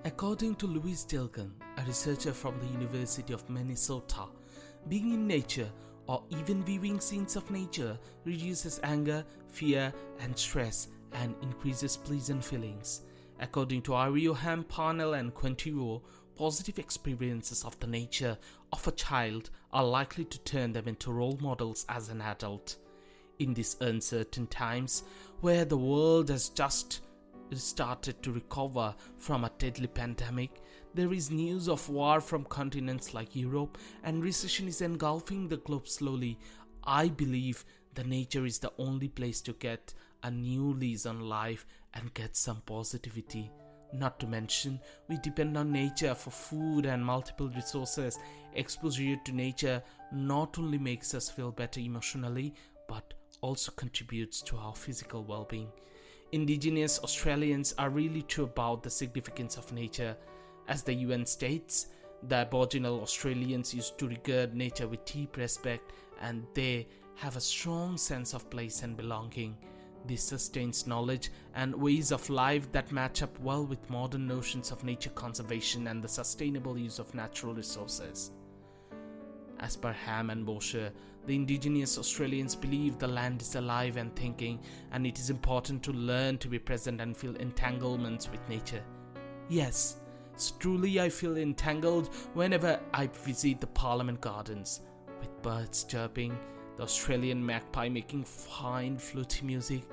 According to Louis Delgan, a researcher from the University of Minnesota, being in nature or even viewing scenes of nature reduces anger, fear, and stress and increases pleasant feelings. According to IORIO, HAMM, PARNELL, and QUINTERO, positive experiences of the nature of a child are likely to turn them into role models as an adult. In these uncertain times, where the world has just started to recover from a deadly pandemic, there is news of war from continents like Europe, and recession is engulfing the globe slowly. I believe the nature is the only place to get a new lease on life and get some positivity. Not to mention, we depend on nature for food and multiple resources. Exposure to nature not only makes us feel better emotionally, but also contributes to our physical well-being. Indigenous Australians are really true about the significance of nature. As the UN states, the Aboriginal Australians used to regard nature with deep respect, and they have a strong sense of place and belonging. This sustains knowledge and ways of life that match up well with modern notions of nature conservation and the sustainable use of natural resources. As per HAMM and Bosher, the Indigenous Australians believe the land is alive and thinking, and it is important to learn to be present and feel entanglements with nature. Yes, truly I feel entangled whenever I visit the Parliament Gardens, with birds chirping, the Australian magpie making fine fluty music,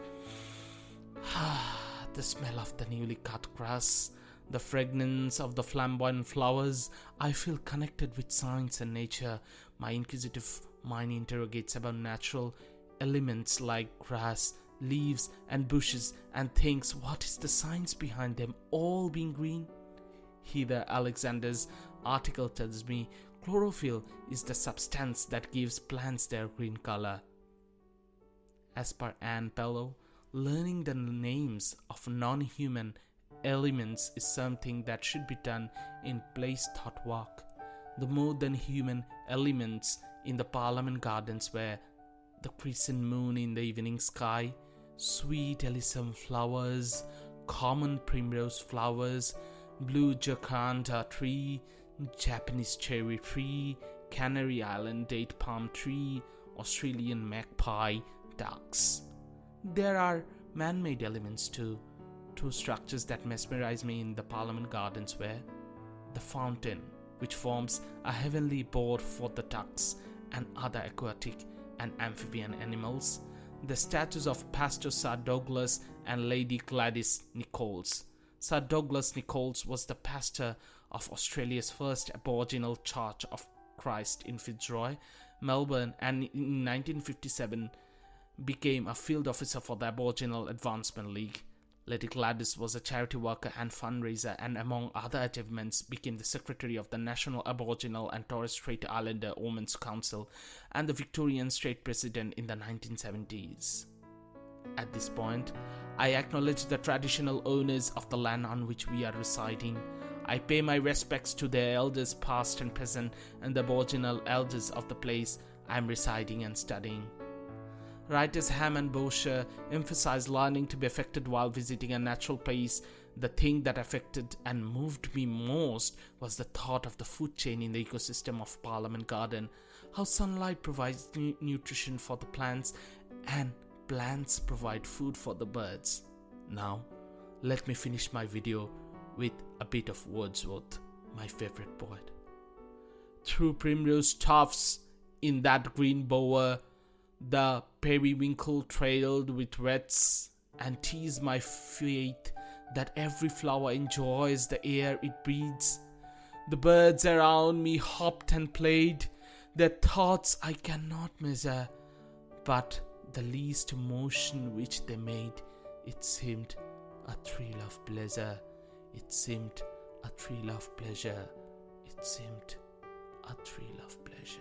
the smell of the newly cut grass, the fragrance of the flamboyant flowers. I feel connected with science and nature. My inquisitive mind interrogates about natural elements like grass, leaves and bushes, and thinks, what is the science behind them all being green? Heather Alexander's article tells me chlorophyll is the substance that gives plants their green color. As per PELO, learning the names of non-human elements is something that should be done in place thought walk. The more than human elements in the Parliament Gardens were the crescent moon in the evening sky, sweet alyssum flowers, common primrose flowers, blue jacaranda tree, Japanese cherry tree, Canary Island date palm tree, Australian magpie, ducks. There are man-made elements too. Two structures that mesmerize me in the Parliament Gardens were the fountain, which forms a heavenly abode for the ducks and other aquatic and amphibian animals, the statues of Pastor Sir Douglas and Lady Gladys Nichols. Sir Douglas Nichols was the pastor of Australia's first Aboriginal Church of Christ in Fitzroy, Melbourne, and in 1957 became a field officer for the Aboriginal Advancement League. Lady Gladys was a charity worker and fundraiser, and among other achievements became the secretary of the National Aboriginal and Torres Strait Islander Women's Council and the Victorian State President in the 1970s. At this point, I acknowledge the traditional owners of the land on which we are residing. I pay my respects to their elders past and present and the Aboriginal elders of the place I am residing and studying. Writers HAMM and Bosher emphasize learning to be affected while visiting a natural place. The thing that affected and moved me most was the thought of the food chain in the ecosystem of Parliament Garden, how sunlight provides nutrition for the plants and plants provide food for the birds. Now, let me finish my video with a bit of Wordsworth, my favorite poet. Through primrose tufts in that green bower, the periwinkle trailed with wreaths, and 'tis my faith that every flower enjoys the air it breathes. The birds around me hopped and played, their thoughts I cannot measure, but the least motion which they made, it seemed a thrill of pleasure. It seemed a thrill of pleasure. It seemed a thrill of pleasure.